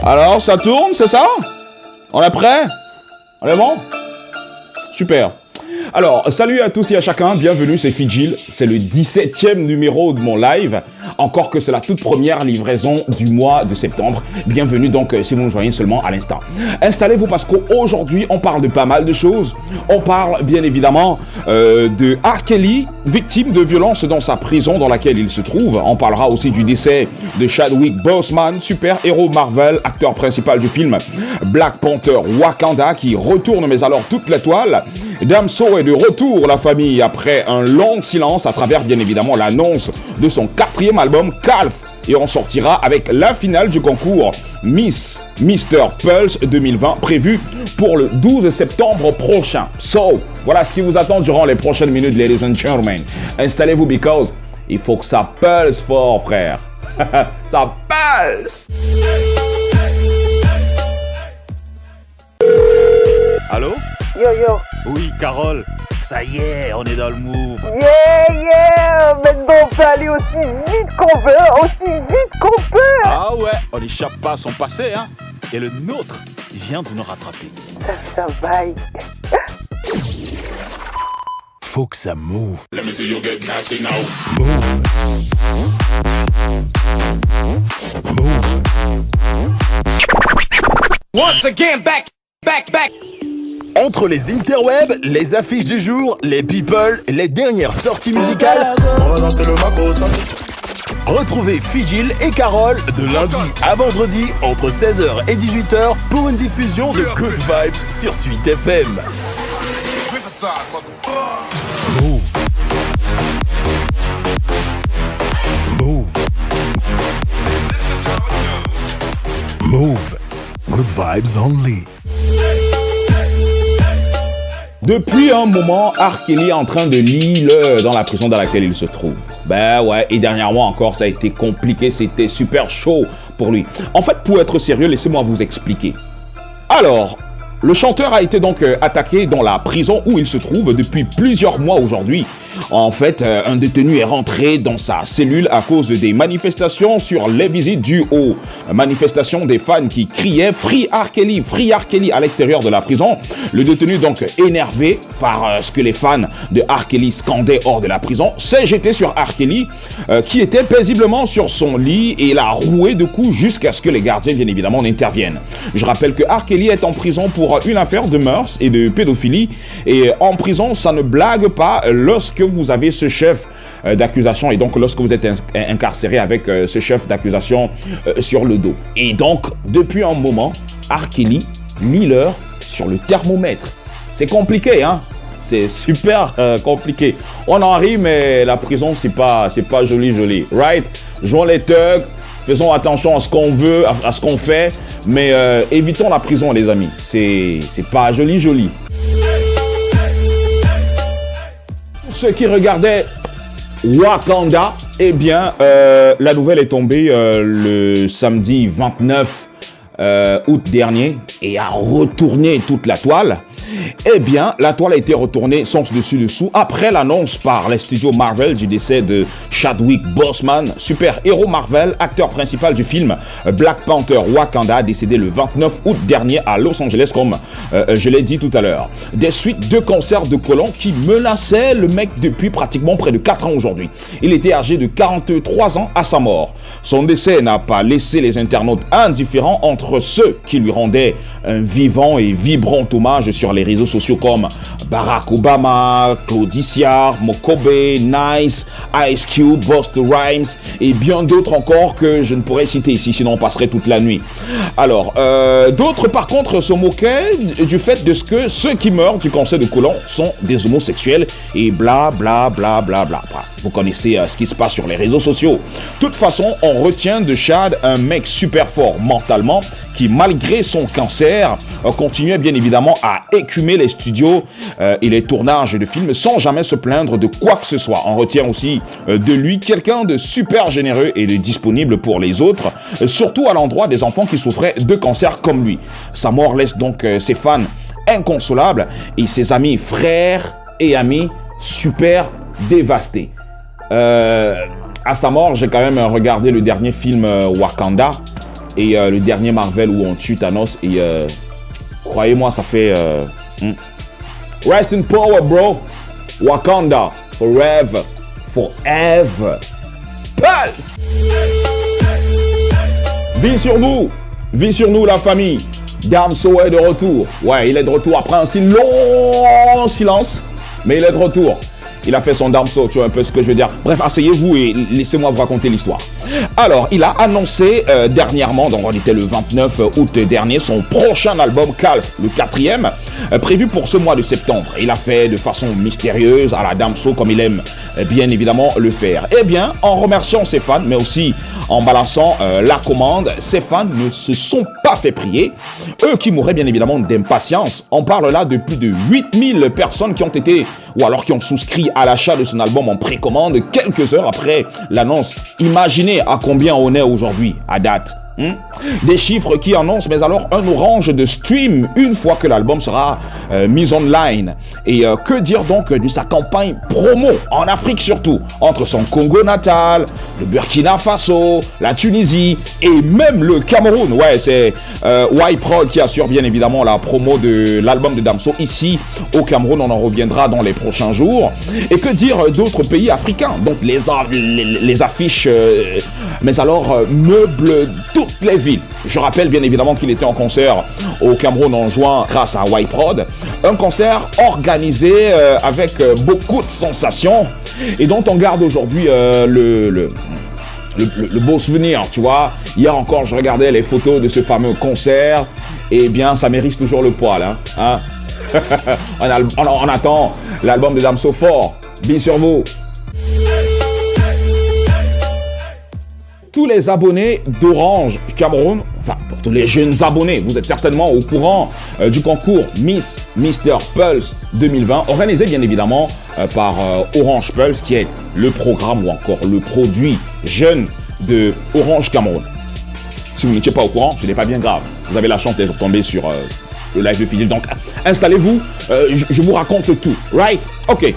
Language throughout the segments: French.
Alors, ça tourne, c'est ça? On est prêt? On est bon? Super. Alors, salut à tous et à chacun, bienvenue, c'est Fidjil. C'est le 17e numéro de mon live. Encore que c'est la toute première livraison du mois de septembre. Bienvenue donc si vous nous joignez seulement à l'instant. Installez-vous parce qu'aujourd'hui, on parle de pas mal de choses. On parle bien évidemment de R. Kelly, victime de violence dans sa prison dans laquelle il se trouve. On parlera aussi du décès de Chadwick Boseman, super-héros Marvel, acteur principal du film Black Panther Wakanda, qui retourne mais alors toute la toile. Damso est de retour, la famille, après un long silence à travers bien évidemment l'annonce de son 4e album Calf. Et on sortira avec la finale du concours Mr. Pulse 2020 prévu pour le 12 septembre prochain. So, voilà ce qui vous attend durant les prochaines minutes, ladies and gentlemen. Installez-vous because il faut que ça pulse fort, frère. Ça pulse. Allô? Yo yo. Oui, Carole. Ça y est, on est dans le move. Yeah. Maintenant on peut aller aussi vite qu'on peut. Ah ouais, on n'échappe pas à son passé, hein. Et le nôtre vient de nous rattraper. Ça vaille. Faut que ça move. Let me see you get nasty now. Move. Move. Once again, back. Entre les interwebs, les affiches du jour, les people, les dernières sorties musicales, On va danser le mago, ça retrouvez Fidjil et Carole de lundi à vendredi entre 16h et 18h pour une diffusion de Good Vibes sur Suite FM. Move. Move. Move. Good vibes only. Depuis un moment, R. Kelly est en train de lire dans la prison dans laquelle il se trouve. Ben ouais, et dernièrement encore, ça a été compliqué, c'était super chaud pour lui. En fait, pour être sérieux, laissez-moi vous expliquer. Alors, le chanteur a été donc attaqué dans la prison où il se trouve depuis plusieurs mois aujourd'hui. En fait, un détenu est rentré dans sa cellule à cause des manifestations sur les visites dues aux manifestations des fans qui criaient Free R. Kelly à l'extérieur de la prison. Le détenu, donc énervé par ce que les fans de R. Kelly scandaient hors de la prison, s'est jeté sur R. Kelly qui était paisiblement sur son lit et l'a roué de coups jusqu'à ce que les gardiens, bien évidemment, n'interviennent. Je rappelle que R. Kelly est en prison pour une affaire de mœurs et de pédophilie. Et en prison, ça ne blague pas lorsque vous avez ce chef d'accusation et donc lorsque vous êtes incarcéré avec ce chef d'accusation sur le dos. Et donc, depuis un moment, R. Kelly lit l'heure sur le thermomètre. C'est compliqué, hein? C'est super compliqué. On en rit, mais la prison, c'est pas joli, right? Jouons les thugs, faisons attention à ce qu'on veut, à ce qu'on fait, mais évitons la prison, les amis. C'est pas joli. Ceux qui regardaient Wakanda, eh bien, la nouvelle est tombée le samedi 29 août dernier et a retourné toute la toile. Eh bien, la toile a été retournée sens dessus dessous après l'annonce par les studios Marvel du décès de Chadwick Boseman, super-héros Marvel, acteur principal du film Black Panther Wakanda, décédé le 29 août dernier à Los Angeles, comme je l'ai dit tout à l'heure. Des suites de cancers de côlon qui menaçaient le mec depuis pratiquement près de 4 ans aujourd'hui. Il était âgé de 43 ans à sa mort. Son décès n'a pas laissé les internautes indifférents entre ceux qui lui rendaient un vivant et vibrant hommage sur les réseaux sociaux comme Barack Obama, Claudicia, Mokobe, Nice, Ice Cube, Busta Rhymes et bien d'autres encore que je ne pourrais citer ici, sinon on passerait toute la nuit. Alors, d'autres par contre se moquaient du fait de ce que ceux qui meurent du cancer de côlon sont des homosexuels et bla bla bla bla bla. Vous connaissez ce qui se passe sur les réseaux sociaux. De toute façon, on retient de Chad un mec super fort mentalement qui, malgré son cancer, continuait bien évidemment à écumer les studios et les tournages de films sans jamais se plaindre de quoi que ce soit. On retient aussi de lui quelqu'un de super généreux et de disponible pour les autres, surtout à l'endroit des enfants qui souffraient de cancer comme lui. Sa mort laisse donc ses fans inconsolables et ses amis, frères et amis super dévastés. À sa mort, j'ai quand même regardé le dernier film Wakanda. et le dernier Marvel où on tue Thanos. Et croyez-moi, ça fait... Rest in power, bro. Wakanda, forever, forever. Pulse. Vie sur nous la famille. Damso est de retour. Ouais, il est de retour après un si long silence, mais il est de retour. Il a fait son Damso, tu vois un peu ce que je veux dire. Bref, asseyez-vous et laissez-moi vous raconter l'histoire. Alors, il a annoncé dernièrement, donc on était le 29 août dernier, son prochain album Calf, le 4e, prévu pour ce mois de septembre. Il a fait de façon mystérieuse, à la Damso, comme il aime bien évidemment le faire. Eh bien, en remerciant ses fans, mais aussi en balançant la commande, ses fans ne se sont pas fait prier. Eux qui mouraient bien évidemment d'impatience. On parle là de plus de 8000 personnes qui ont été, ou alors qui ont souscrit à l'achat de son album en précommande quelques heures après l'annonce. Imaginez à combien on est aujourd'hui à date. Des chiffres qui annoncent mais alors un orange de stream une fois que l'album sera mis online. Et que dire donc de sa campagne promo en Afrique surtout, entre son Congo natal, le Burkina Faso, la Tunisie et même le Cameroun. Ouais, c'est Y-Prod qui assure bien évidemment la promo de l'album de Damso ici au Cameroun. On en reviendra dans les prochains jours. Et que dire d'autres pays africains, donc les affiches mais alors meublent toutes les villes. Je rappelle bien évidemment qu'il était en concert au Cameroun en juin grâce à Y-Prod. Un concert organisé avec beaucoup de sensations et dont on garde aujourd'hui le beau souvenir, tu vois. Hier encore, je regardais les photos de ce fameux concert. Et bien, ça mérite toujours le poil, hein. On attend l'album de Damso fort. Bien sur vous. Tous les abonnés d'Orange Cameroun, enfin pour tous les jeunes abonnés, vous êtes certainement au courant du concours Miss Mr Pulse 2020, organisé bien évidemment par Orange Pulse, qui est le programme ou encore le produit jeune de Orange Cameroun. Si vous n'étiez pas au courant, ce n'est pas bien grave. Vous avez la chance d'être tombé sur le live de Fidel. Donc installez-vous, je vous raconte tout, right? Ok.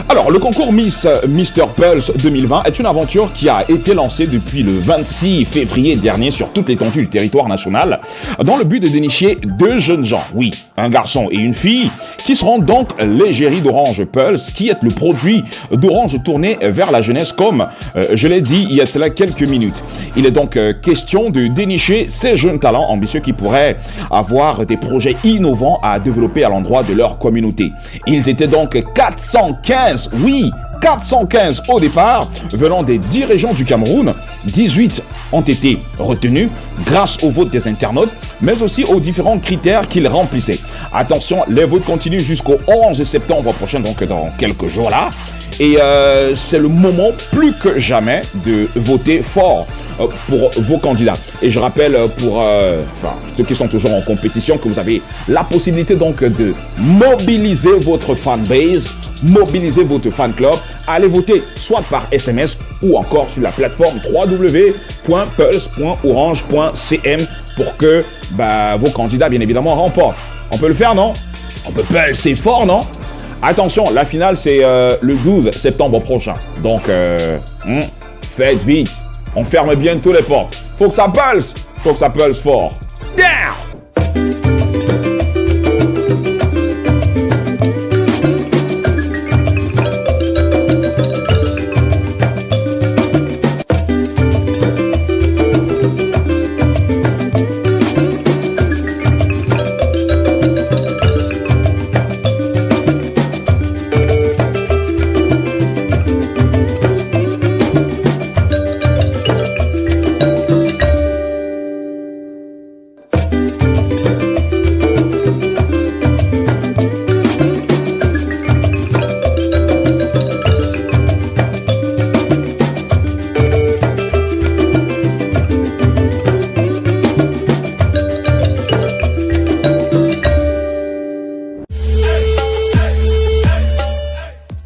Alors, le concours Miss Mr Pulse 2020 est une aventure qui a été lancée depuis le 26 février dernier sur toute l'étendue du territoire national dans le but de dénicher deux jeunes gens, oui, un garçon et une fille, qui seront donc l'égérie d'Orange Pulse, qui est le produit d'Orange tourné vers la jeunesse, comme je l'ai dit il y a cela quelques minutes. Il est donc question de dénicher ces jeunes talents ambitieux qui pourraient avoir des projets innovants à développer à l'endroit de leur communauté. Ils étaient donc 415, oui, 415 au départ, venant des 10 régions du Cameroun. 18 ont été retenus grâce au vote des internautes, mais aussi aux différents critères qu'ils remplissaient. Attention, les votes continuent jusqu'au 11 septembre prochain, donc dans quelques jours là. Et c'est le moment plus que jamais de voter fort pour vos candidats. Et je rappelle pour ceux qui sont toujours en compétition que vous avez la possibilité donc de mobiliser votre fanbase, mobiliser votre fan club, allez voter soit par SMS ou encore sur la plateforme www.pulse.orange.cm pour que vos candidats bien évidemment remportent. On peut le faire, non? On peut pulser fort, non? Attention, la finale c'est le 12 septembre prochain. Donc faites vite. On ferme bientôt les portes. Faut que ça pulse fort. Down!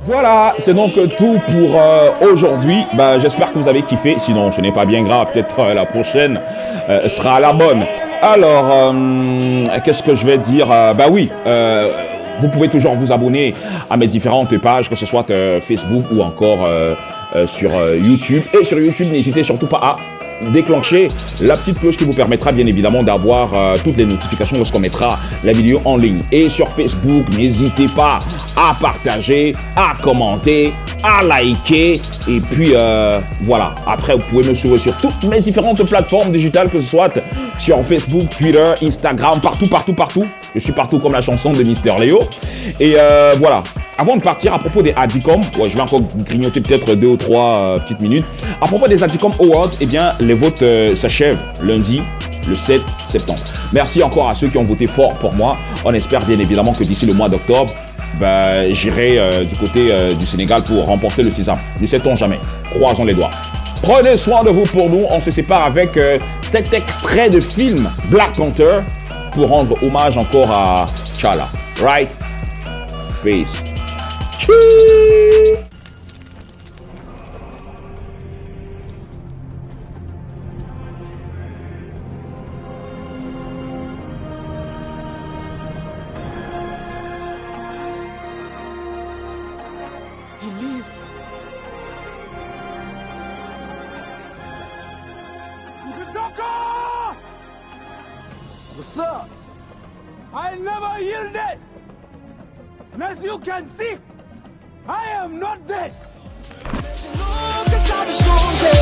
Voilà, c'est donc tout pour aujourd'hui. J'espère que vous avez kiffé. Sinon, ce n'est pas bien grave. Peut-être la prochaine sera la bonne. Alors, qu'est-ce que je vais dire? Vous pouvez toujours vous abonner à mes différentes pages, que ce soit Facebook ou encore sur YouTube. Et sur YouTube, n'hésitez surtout pas à déclencher la petite cloche qui vous permettra bien évidemment d'avoir toutes les notifications lorsqu'on mettra la vidéo en ligne. Et sur Facebook, n'hésitez pas à partager, à commenter, à liker. Et puis voilà, après vous pouvez me suivre sur toutes mes différentes plateformes digitales, que ce soit sur Facebook, Twitter, Instagram, partout. Je suis partout comme la chanson de Mister Léo. Et voilà. Avant de partir, à propos des Adicom, je vais encore grignoter peut-être 2 ou 3 petites minutes. À propos des Adicom Awards, eh bien, les votes s'achèvent lundi, le 7 septembre. Merci encore à ceux qui ont voté fort pour moi. On espère bien évidemment que d'ici le mois d'octobre, j'irai du côté du Sénégal pour remporter le Sésame. Ne sait-on jamais. Croisons les doigts. Prenez soin de vous pour nous. On se sépare avec cet extrait de film Black Panther pour rendre hommage encore à T'Challa. Right? Peace. He lives. What's up? I never yielded. And as you can see, I am not dead. Que ça veut changer.